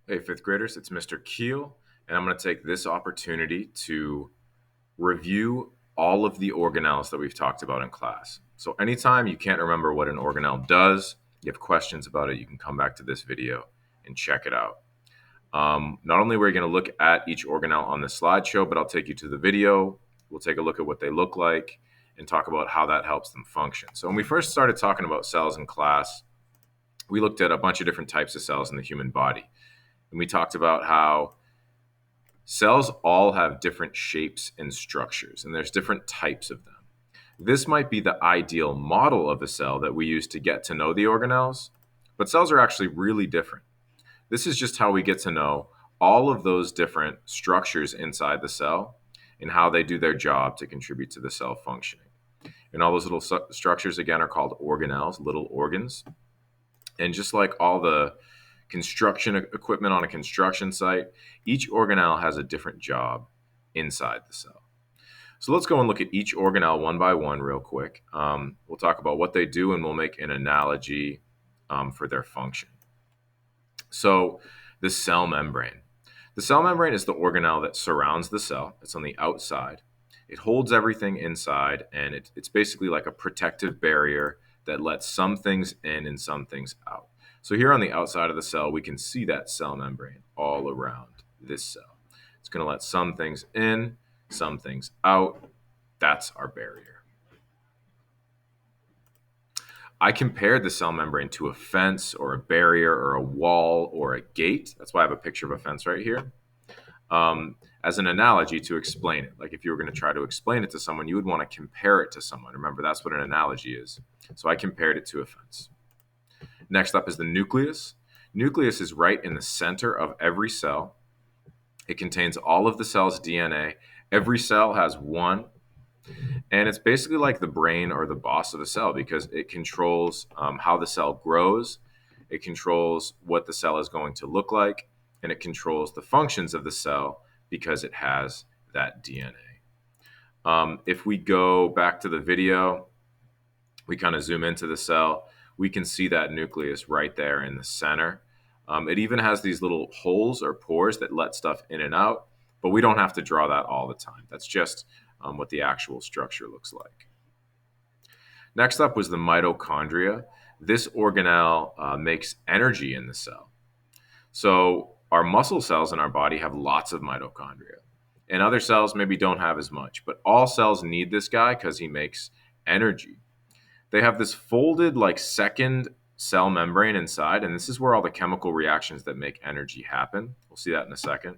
Hey, fifth graders, it's Mr. Keel, and I'm going to take this opportunity to review all of the organelles that we've talked about in class. So, anytime you can't remember what an organelle does, you have questions about it, you can come back to this video and check it out. Not only are we going to look at each organelle on the slideshow, but I'll take you to the video. We'll take a look at what they look like and talk about how that helps them function. So, when we first started talking about cells in class, we looked at a bunch of different types of cells in the human body. And we talked about how cells all have different shapes and structures, and there's different types of them. This might be the ideal model of a cell that we use to get to know the organelles, but cells are actually really different. This is just how we get to know all of those different structures inside the cell and how they do their job to contribute to the cell functioning. And all those little structures, again, are called organelles, little organs. And just like all the construction equipment on a construction site, each organelle has a different job inside the cell. So let's go and look at each organelle one by one real quick. We'll talk about what they do and we'll make an analogy for their function. So the cell membrane. The cell membrane is the organelle that surrounds the cell. It's on the outside. It holds everything inside, and it's basically like a protective barrier that lets some things in and some things out. So here on the outside of the cell, we can see that cell membrane all around this cell. It's going to let some things in, some things out. That's our barrier. I compared the cell membrane to a fence or a barrier or a wall or a gate. That's why I have a picture of a fence right here. As an analogy to explain it. Like if you were going to try to explain it to someone, you would want to compare it to someone. Remember, that's what an analogy is. So I compared it to a fence. Next up is the nucleus. Nucleus is right in the center of every cell. It contains all of the cell's DNA. Every cell has one. And it's basically like the brain or the boss of a cell because it controls how the cell grows. It controls what the cell is going to look like. And it controls the functions of the cell because it has that DNA. If we go back to the video, we kind of zoom into the cell, we can see that nucleus right there in the center. It even has these little holes or pores that let stuff in and out, but we don't have to draw that all the time. That's just what the actual structure looks like. Next up was the mitochondria. This organelle makes energy in the cell. So our muscle cells in our body have lots of mitochondria, and other cells maybe don't have as much, but all cells need this guy because he makes energy. They have this folded like second cell membrane inside, and this is where all the chemical reactions that make energy happen. We'll see that in a second.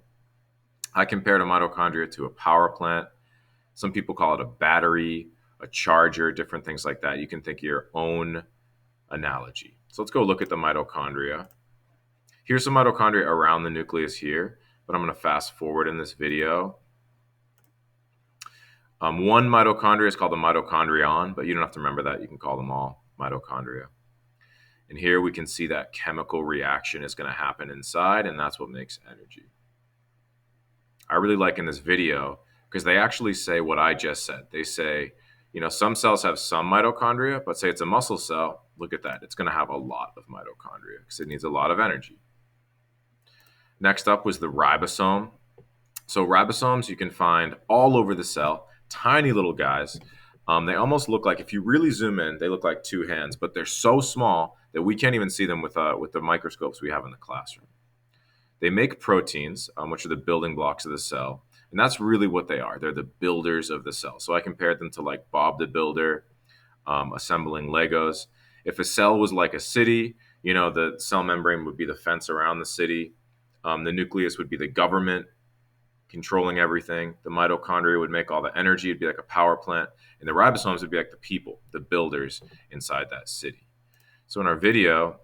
I compared a mitochondria to a power plant. Some people call it a battery, a charger, different things like that. You can think of your own analogy. So let's go look at the mitochondria. Here's some mitochondria around the nucleus here, but I'm going to fast forward in this video. One mitochondria is called the mitochondrion, but you don't have to remember that. You can call them all mitochondria. And here we can see that chemical reaction is going to happen inside, and that's what makes energy. I really like in this video because they actually say what I just said. They say, some cells have some mitochondria, but say it's a muscle cell, look at that. It's going to have a lot of mitochondria because it needs a lot of energy. Next up was the ribosome. So ribosomes you can find all over the cell, tiny little guys. They almost look like, if you really zoom in, they look like two hands, but they're so small that we can't even see them with the microscopes we have in the classroom. They make proteins, which are the building blocks of the cell, and that's really what they are. They're the builders of the cell. So I compared them to like Bob the Builder, assembling Legos. If a cell was like a city, the cell membrane would be the fence around the city. The nucleus would be the government controlling everything. The mitochondria would make all the energy. It'd be like a power plant. And the ribosomes would be like the people, the builders inside that city. So in our video,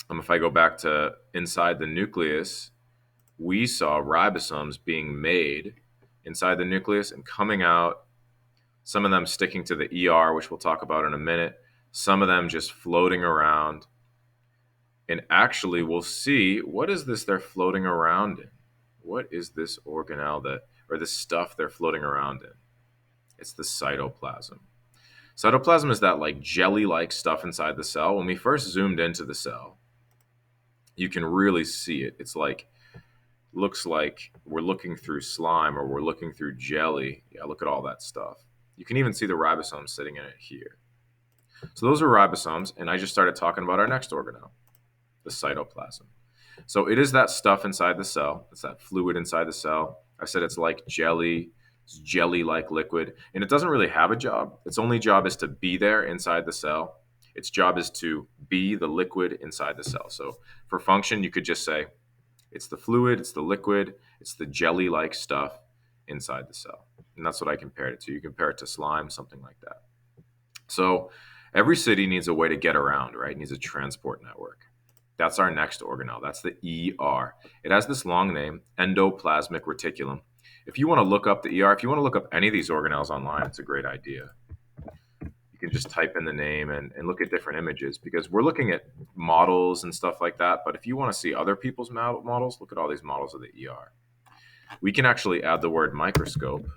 if I go back to inside the nucleus, we saw ribosomes being made inside the nucleus and coming out, some of them sticking to the ER, which we'll talk about in a minute, some of them just floating around. And actually, we'll see, what is this they're floating around in? What is this organelle or this stuff they're floating around in? It's the cytoplasm. Cytoplasm is that like jelly-like stuff inside the cell. When we first zoomed into the cell, you can really see it. It's like, looks like we're looking through slime or we're looking through jelly. Yeah, look at all that stuff. You can even see the ribosomes sitting in it here. So those are ribosomes, and I just started talking about our next organelle, the cytoplasm. So it is that stuff inside the cell. It's that fluid inside the cell. I said it's like jelly. It's jelly-like liquid, and it doesn't really have a job. Its only job is to be there inside the cell. Its job is to be the liquid inside the cell. So for function, you could just say it's the fluid, it's the liquid, it's the jelly-like stuff inside the cell. And that's what I compared it to. You compare it to slime, something like that. So every city needs a way to get around, right? It needs a transport network. That's our next organelle. That's the ER. It has this long name, endoplasmic reticulum. If you want to look up the ER, if you want to look up any of these organelles online, it's a great idea. You can just type in the name and look at different images, because we're looking at models and stuff like that. But if you want to see other people's models, look at all these models of the ER. We can actually add the word microscope.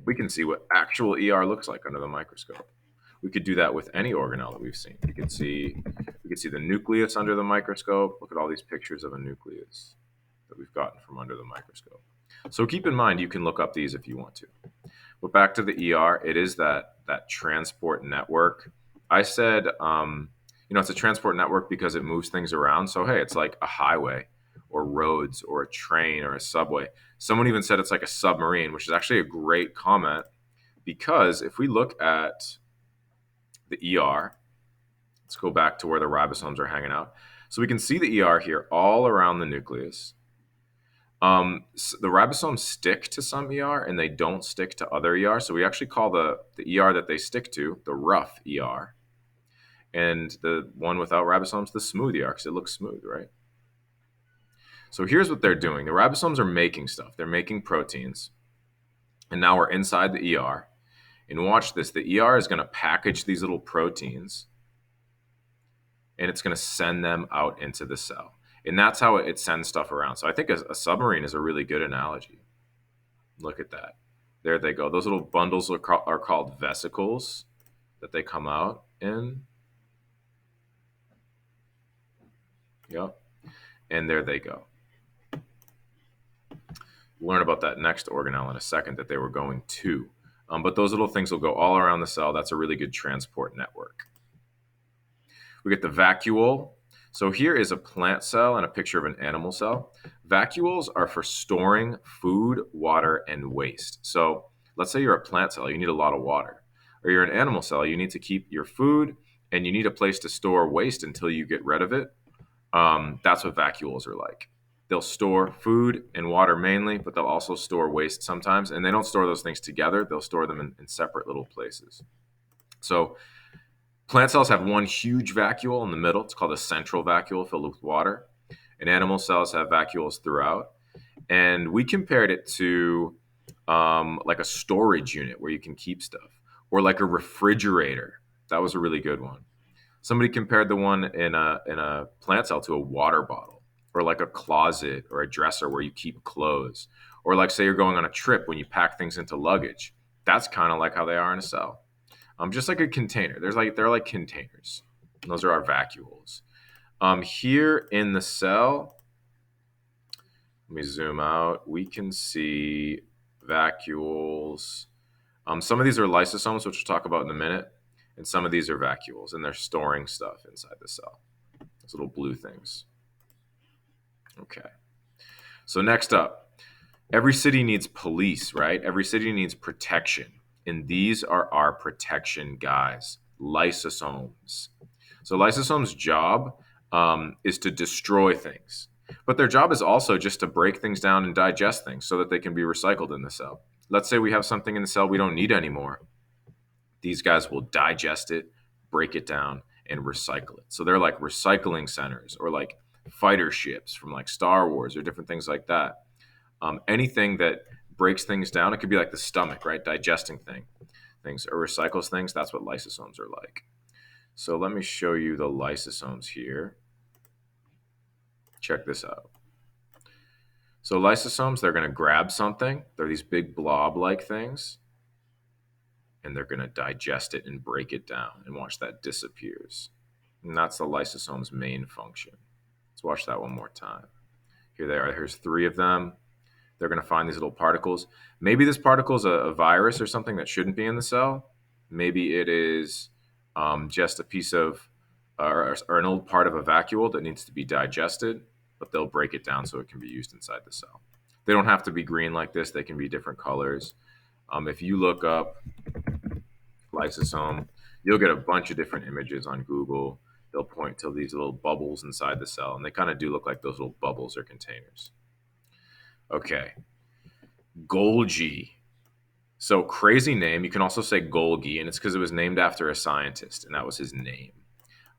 We can see what actual ER looks like under the microscope. We could do that with any organelle that we've seen. We could see the nucleus under the microscope. Look at all these pictures of a nucleus that we've gotten from under the microscope. So keep in mind, you can look up these if you want to. But back to the ER, it is that transport network. I said, it's a transport network because it moves things around. So hey, it's like a highway or roads or a train or a subway. Someone even said it's like a submarine, which is actually a great comment, because if we look at the ER, let's go back to where the ribosomes are hanging out. So we can see the ER here all around the nucleus. So the ribosomes stick to some ER and they don't stick to other ER. So we actually call the ER that they stick to the rough ER, and the one without ribosomes the smooth ER, because it looks smooth, right? So here's what they're doing. The ribosomes are making stuff. They're making proteins. And now we're inside the ER. And watch this. The ER is going to package these little proteins, and it's going to send them out into the cell. And that's how it sends stuff around. So I think a submarine is a really good analogy. Look at that. There they go. Those little bundles are called vesicles that they come out in. Yep. And there they go. We'll learn about that next organelle in a second that they were going to. But those little things will go all around the cell. That's a really good transport network. We get the vacuole. So here is a plant cell and a picture of an animal cell. Vacuoles are for storing food, water, and waste. So let's say you're a plant cell, you need a lot of water. Or you're an animal cell, you need to keep your food, and you need a place to store waste until you get rid of it. That's what vacuoles are like. They'll store food and water mainly, but they'll also store waste sometimes. And they don't store those things together. They'll store them in separate little places. So plant cells have one huge vacuole in the middle. It's called a central vacuole filled with water. And animal cells have vacuoles throughout. And we compared it to like a storage unit where you can keep stuff, or like a refrigerator. That was a really good one. Somebody compared the one in a plant cell to a water bottle, or like a closet or a dresser where you keep clothes, or like say you're going on a trip when you pack things into luggage. That's kind of like how they are in a cell. Just like a container. They're like containers. And those are our vacuoles. Here in the cell, let me zoom out. We can see vacuoles. Some of these are lysosomes, which we'll talk about in a minute. And some of these are vacuoles, and they're storing stuff inside the cell. Those little blue things. Okay. So next up, every city needs police, right? Every city needs protection. And these are our protection guys, lysosomes. So lysosomes' job is to destroy things. But their job is also just to break things down and digest things so that they can be recycled in the cell. Let's say we have something in the cell we don't need anymore. These guys will digest it, break it down, and recycle it. So they're like recycling centers, or like fighter ships from like Star Wars or different things like that. Anything that breaks things down, it could be like the stomach, right? Digesting things or recycles things. That's what lysosomes are like. So let me show you the lysosomes here. Check this out. So lysosomes, they're going to grab something. They're these big blob-like things. And they're going to digest it and break it down. And watch that disappears. And that's the lysosome's main function. Let's watch that one more time. Here they are. Here's 3 of them. They're going to find these little particles. Maybe this particle is a virus or something that shouldn't be in the cell. Maybe it is just a piece of or an old part of a vacuole that needs to be digested, but they'll break it down so it can be used inside the cell. They don't have to be green like this. They can be different colors. If you look up lysosome, you'll get a bunch of different images on Google. They'll point to these little bubbles inside the cell, and they kind of do look like those little bubbles or containers. Okay, Golgi. So crazy name. You can also say Golgi, and it's because it was named after a scientist, and that was his name.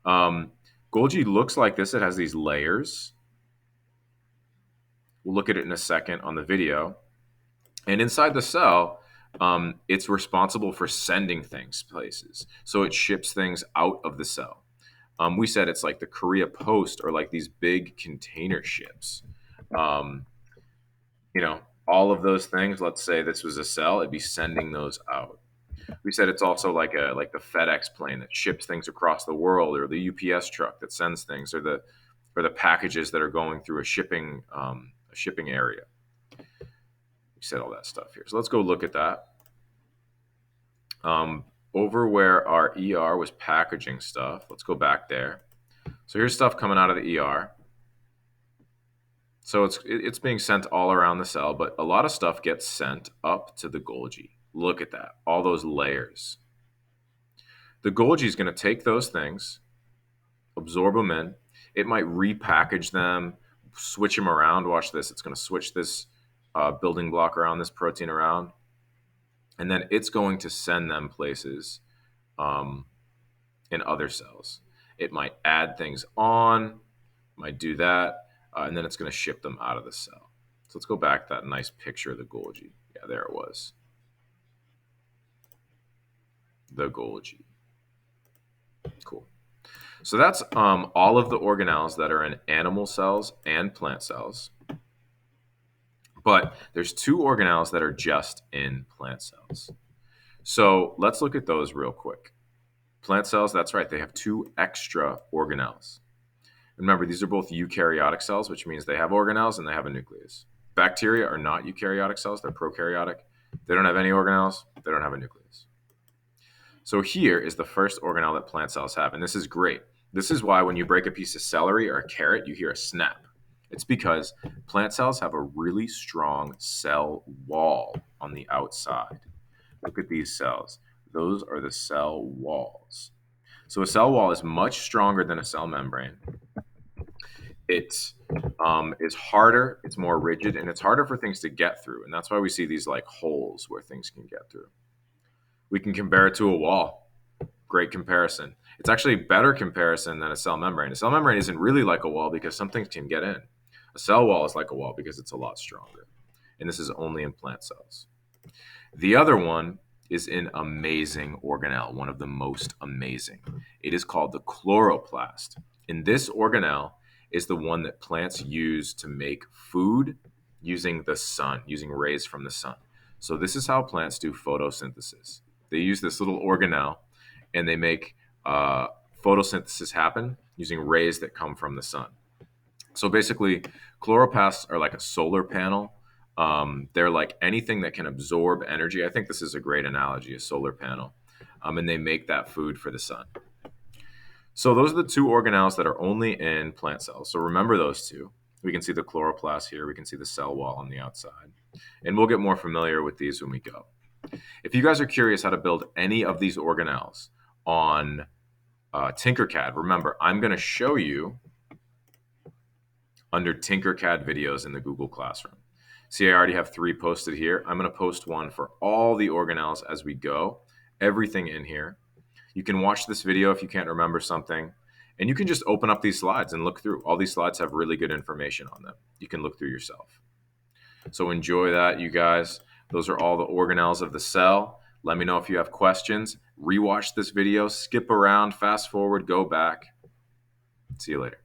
Golgi looks like this. It has these layers. We'll look at it in a second on the video. And inside the cell, it's responsible for sending things places. So it ships things out of the cell. We said it's like the Korea Post or like these big container ships. All of those things, let's say this was a cell, it'd be sending those out. We said it's also like the FedEx plane that ships things across the world, or the UPS truck that sends things, or the packages that are going through a shipping area. We said all that stuff here. So let's go look at that. Over where our ER was packaging stuff, let's go back there. So here's stuff coming out of the ER. So it's being sent all around the cell, but a lot of stuff gets sent up to the Golgi. Look at that, all those layers. The Golgi is going to take those things, absorb them in. It might repackage them, switch them around. Watch this. It's going to switch this building block around, this protein around. And then it's going to send them places in other cells. It might add things on, might do that, and then it's going to ship them out of the cell. So let's go back to that nice picture of the Golgi. Yeah, there it was. The Golgi. Cool. So that's all of the organelles that are in animal cells and plant cells. But there's 2 organelles that are just in plant cells. So let's look at those real quick. Plant cells, that's right, they have 2 extra organelles. Remember, these are both eukaryotic cells, which means they have organelles and they have a nucleus. Bacteria are not eukaryotic cells, they're prokaryotic. They don't have any organelles, they don't have a nucleus. So here is the first organelle that plant cells have, and this is great. This is why when you break a piece of celery or a carrot, you hear a snap. It's because plant cells have a really strong cell wall on the outside. Look at these cells. Those are the cell walls. So a cell wall is much stronger than a cell membrane. It is harder, it's more rigid, and it's harder for things to get through. And that's why we see these like holes where things can get through. We can compare it to a wall. Great comparison. It's actually a better comparison than a cell membrane. A cell membrane isn't really like a wall because some things can get in. A cell wall is like a wall because it's a lot stronger. And this is only in plant cells. The other one is an amazing organelle, one of the most amazing. It is called the chloroplast. And this organelle is the one that plants use to make food using the sun, using rays from the sun. So this is how plants do photosynthesis. They use this little organelle and they make photosynthesis happen using rays that come from the sun. So basically, chloroplasts are like a solar panel. They're like anything that can absorb energy. I think this is a great analogy, a solar panel. And they make that food for the sun. So those are the 2 organelles that are only in plant cells. So remember those 2. We can see the chloroplast here. We can see the cell wall on the outside. And we'll get more familiar with these when we go. If you guys are curious how to build any of these organelles on Tinkercad, remember, I'm going to show you under Tinkercad videos in the Google Classroom. See, I already have 3 posted here. I'm going to post one for all the organelles as we go, everything in here. You can watch this video if you can't remember something, and you can just open up these slides and look through. All these slides have really good information on them. You can look through yourself. So enjoy that, you guys. Those are all the organelles of the cell. Let me know if you have questions. Rewatch this video, skip around, fast forward, go back. See you later.